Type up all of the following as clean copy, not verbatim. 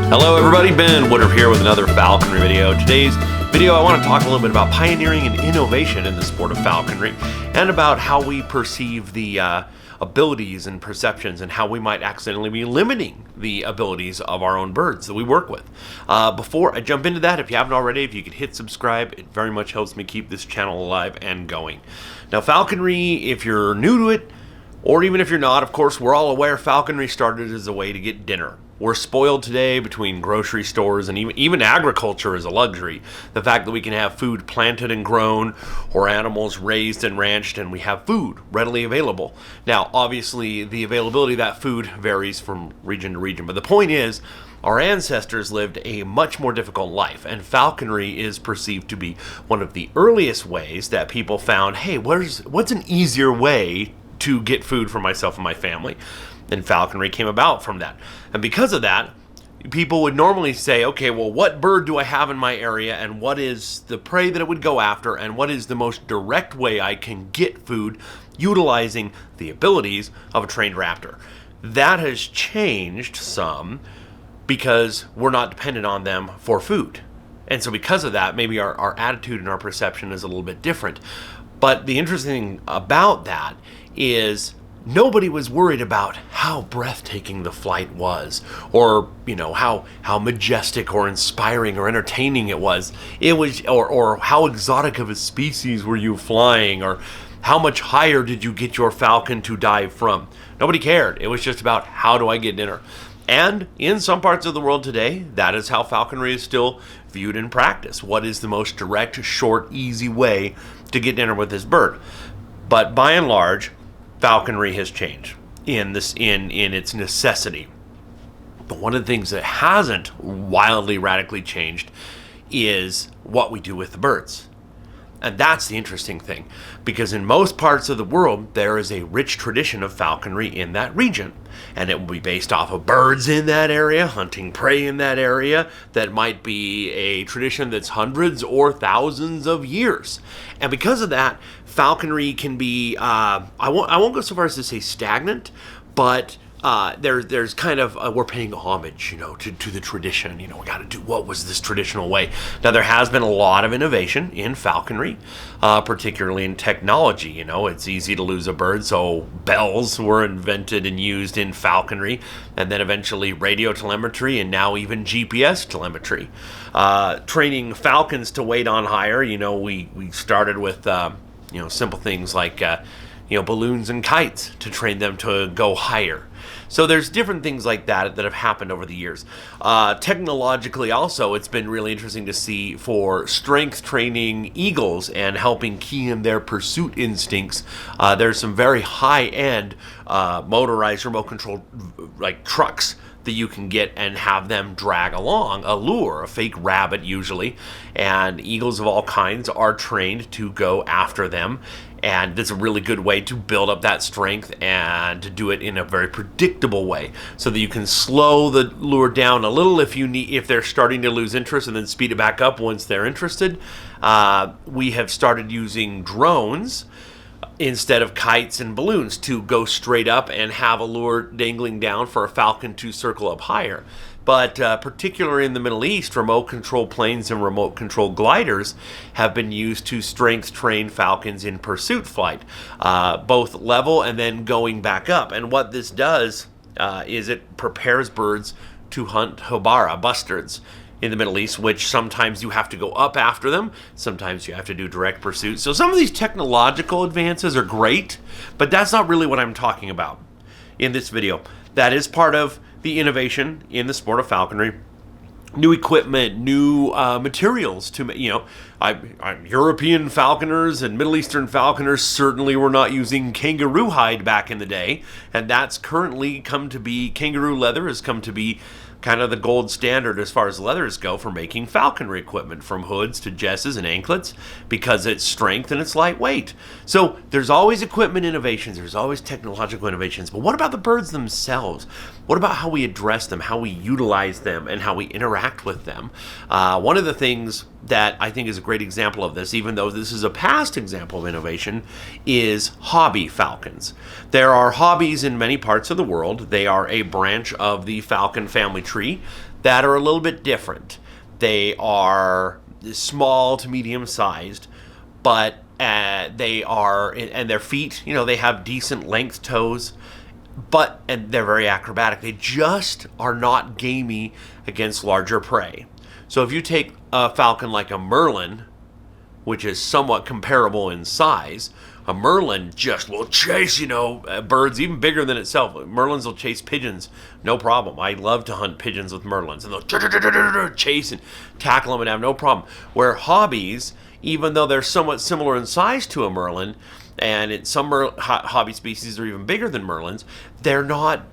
Hello everybody, Ben Woodruff here with another falconry video. Today's video I want to talk a little bit about pioneering and innovation in the sport of falconry and about how we perceive the abilities and perceptions and how we might accidentally be limiting the abilities of our own birds that we work with. Before I jump into that, if you haven't already, if you could hit subscribe, it very much helps me keep this channel alive and going. Now falconry, if you're new to it, or even if you're not, of course, we're all aware falconry started as a way to get dinner. We're spoiled today between grocery stores and even agriculture is a luxury. The fact that we can have food planted and grown or animals raised and ranched and we have food readily available. Now, obviously, the availability of that food varies from region to region. But the point is, our ancestors lived a much more difficult life, and falconry is perceived to be one of the earliest ways that people found, hey, what's an easier way to get food for myself and my family? And falconry came about from that. And because of that, people would normally say, okay, well, what bird do I have in my area, and what is the prey that it would go after, and what is the most direct way I can get food utilizing the abilities of a trained raptor? That has changed some because we're not dependent on them for food. And so because of that, maybe our attitude and our perception is a little bit different. But the interesting thing about that is nobody was worried about how breathtaking the flight was, or how majestic or inspiring or entertaining it was. It was, or how exotic of a species were you flying, or how much higher did you get your falcon to dive from. Nobody cared. It was just about, how do I get dinner? And in some parts of the world today, that is how falconry is still viewed in practice. What is the most direct, short, easy way to get dinner with this bird? But by and large, falconry has changed in its necessity. But one of the things that hasn't wildly radically changed is what we do with the birds. And that's the interesting thing, because in most parts of the world, there is a rich tradition of falconry in that region. And it will be based off of birds in that area, hunting prey in that area. That might be a tradition that's hundreds or thousands of years. And because of that, falconry can be, I won't go so far as to say stagnant, but there's kind of, we're paying homage, to the tradition. We got to do, what was this traditional way? Now, there has been a lot of innovation in falconry, particularly in technology. It's easy to lose a bird, so bells were invented and used in falconry, and then eventually radio telemetry, and now even GPS telemetry. Training falcons to wait on higher, we started with, simple things like, balloons and kites to train them to go higher. So there's different things like that have happened over the years. Technologically also, it's been really interesting to see for strength training eagles and helping key in their pursuit instincts. There's some very high-end motorized remote controlled like trucks that you can get and have them drag along a lure, a fake rabbit usually, and eagles of all kinds are trained to go after them. And it's a really good way to build up that strength and to do it in a very predictable way, so that you can slow the lure down a little if they're starting to lose interest, and then speed it back up once they're interested. We have started using drones instead of kites and balloons to go straight up and have a lure dangling down for a falcon to circle up higher. But particularly in the Middle East, remote control planes and remote control gliders have been used to strength train falcons in pursuit flight, both level and then going back up. And what this does is it prepares birds to hunt hobara, bustards, in the Middle East, which sometimes you have to go up after them, sometimes you have to do direct pursuit. So some of these technological advances are great, but that's not really what I'm talking about in this video. That is part of the innovation in the sport of falconry. New equipment, new materials to, European falconers and Middle Eastern falconers certainly were not using kangaroo hide back in the day, and that's currently come to be, kangaroo leather has come to be kind of the gold standard as far as leathers go for making falconry equipment, from hoods to jesses and anklets, because it's strength and it's lightweight. So there's always equipment innovations, there's always technological innovations, but what about the birds themselves? What about how we address them, how we utilize them, and how we interact with them? One of the things that I think is a great example of this, even though this is a past example of innovation, is hobby falcons. There are hobbies in many parts of the world. They are a branch of the falcon family tree that are a little bit different. They are small to medium sized, but they are, and their feet, they have decent length toes, and they're very acrobatic. They just are not gamey against larger prey. So if you take a falcon like a merlin, which is somewhat comparable in size, a merlin just will chase, birds even bigger than itself. Merlins will chase pigeons, no problem. I love to hunt pigeons with merlins, and they'll chase and tackle them and have no problem. Where hobbies, even though they're somewhat similar in size to a merlin, and some hobby species are even bigger than merlins, they're not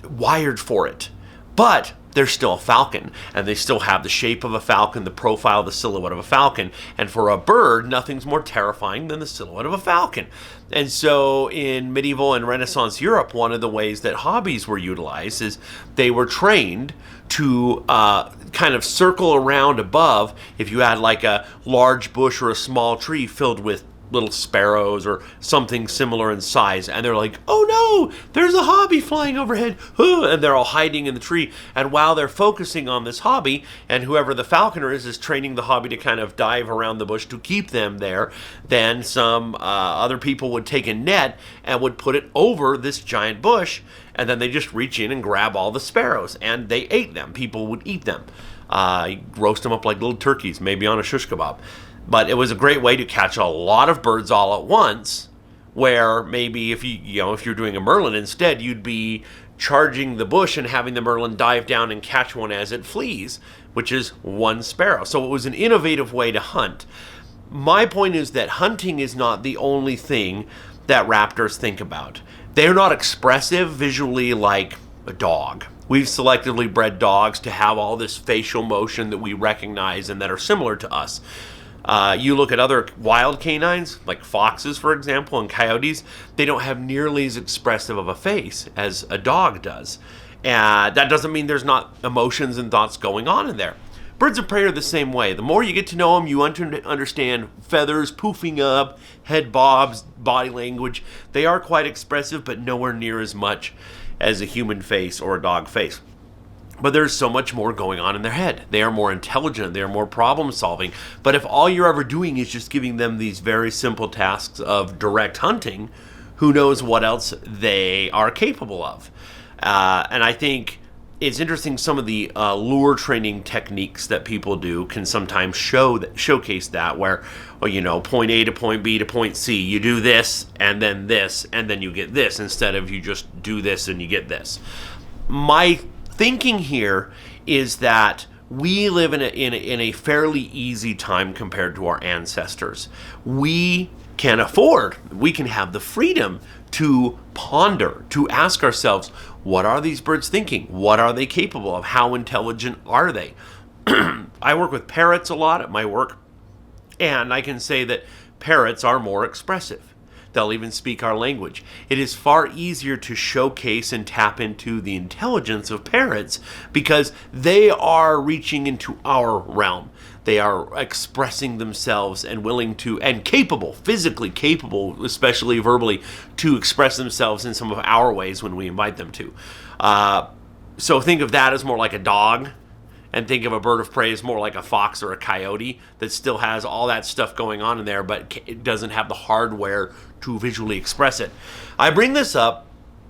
wired for it. But they're still a falcon, and they still have the shape of a falcon, the profile, the silhouette of a falcon. And for a bird, nothing's more terrifying than the silhouette of a falcon. And so in medieval and Renaissance Europe, one of the ways that hobbies were utilized is they were trained to kind of circle around above. If you had like a large bush or a small tree filled with little sparrows or something similar in size, and they're like, oh no, there's a hobby flying overhead, and they're all hiding in the tree. And while they're focusing on this hobby, and whoever the falconer is training the hobby to kind of dive around the bush to keep them there, then some other people would take a net and would put it over this giant bush, and then they just reach in and grab all the sparrows, and they ate them. People would eat them, roast them up like little turkeys, maybe on a shish kebab. But it was a great way to catch a lot of birds all at once, where maybe if you're doing a merlin instead, you'd be charging the bush and having the merlin dive down and catch one as it flees, which is one sparrow. So it was an innovative way to hunt. My point is that hunting is not the only thing that raptors think about. They're not expressive visually like a dog. We've selectively bred dogs to have all this facial motion that we recognize and that are similar to us. You look at other wild canines, like foxes, for example, and coyotes, they don't have nearly as expressive of a face as a dog does. And that doesn't mean there's not emotions and thoughts going on in there. Birds of prey are the same way. The more you get to know them, you understand feathers poofing up, head bobs, body language. They are quite expressive, but nowhere near as much as a human face or a dog face. But there's so much more going on in their head. They are more intelligent. They are more problem solving. But if all you're ever doing is just giving them these very simple tasks of direct hunting, who knows what else they are capable of? And I think it's interesting, some of the lure training techniques that people do can sometimes showcase that, where, point A to point B to point C, you do this, and then you get this, instead of you just do this and you get this. My thinking here is that we live in a fairly easy time compared to our ancestors. We can have the freedom to ponder, to ask ourselves, what are these birds thinking? What are they capable of? How intelligent are they? I work with parrots a lot at my work, and I can say that parrots are more expressive. They'll even speak our language. It is far easier to showcase and tap into the intelligence of parrots because they are reaching into our realm. They are expressing themselves and willing to, and capable, physically capable, especially verbally, to express themselves in some of our ways when we invite them to. So think of that as more like a dog, and think of a bird of prey as more like a fox or a coyote that still has all that stuff going on in there, but it doesn't have the hardware to visually express it. I bring this up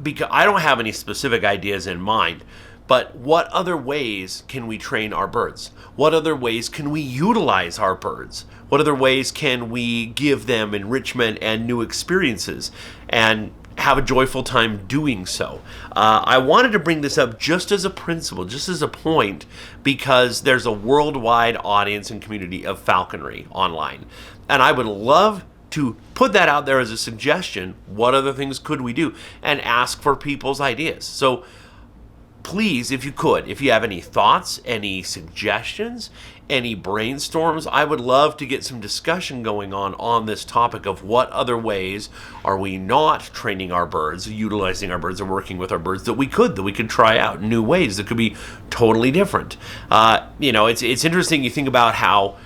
because I don't have any specific ideas in mind, but what other ways can we train our birds? What other ways can we utilize our birds? What other ways can we give them enrichment and new experiences and have a joyful time doing so? I wanted to bring this up just as a principle, just as a point, because there's a worldwide audience and community of falconry online. And I would love to put that out there as a suggestion. What other things could we do? And ask for people's ideas. So please, if you have any thoughts, any suggestions, any brainstorms, I would love to get some discussion going on this topic of what other ways are we not training our birds, utilizing our birds, and working with our birds that we could try out new ways that could be totally different. It's interesting. You think about how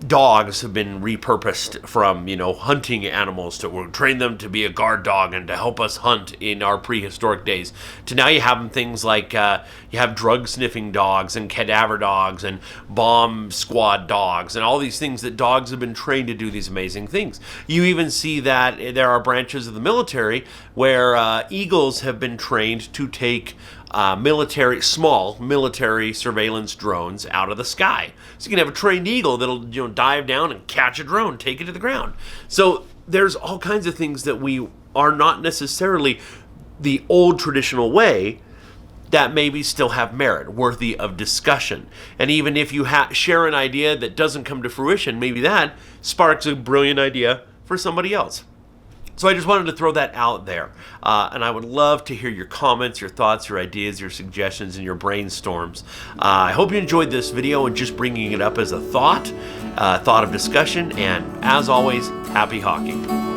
dogs have been repurposed from, hunting animals to train them to be a guard dog and to help us hunt in our prehistoric days, to now you have things like you have drug sniffing dogs and cadaver dogs and bomb squad dogs and all these things that dogs have been trained to do these amazing things. You even see that there are branches of the military where eagles have been trained to take small military surveillance drones out of the sky. So you can have a trained eagle that'll dive down and catch a drone, take it to the ground. So there's all kinds of things that we are not necessarily the old traditional way that maybe still have merit, worthy of discussion. And even if you share an idea that doesn't come to fruition, maybe that sparks a brilliant idea for somebody else. So I just wanted to throw that out there. And I would love to hear your comments, your thoughts, your ideas, your suggestions, and your brainstorms. I hope you enjoyed this video and just bringing it up as a thought of discussion. And as always, happy hawking.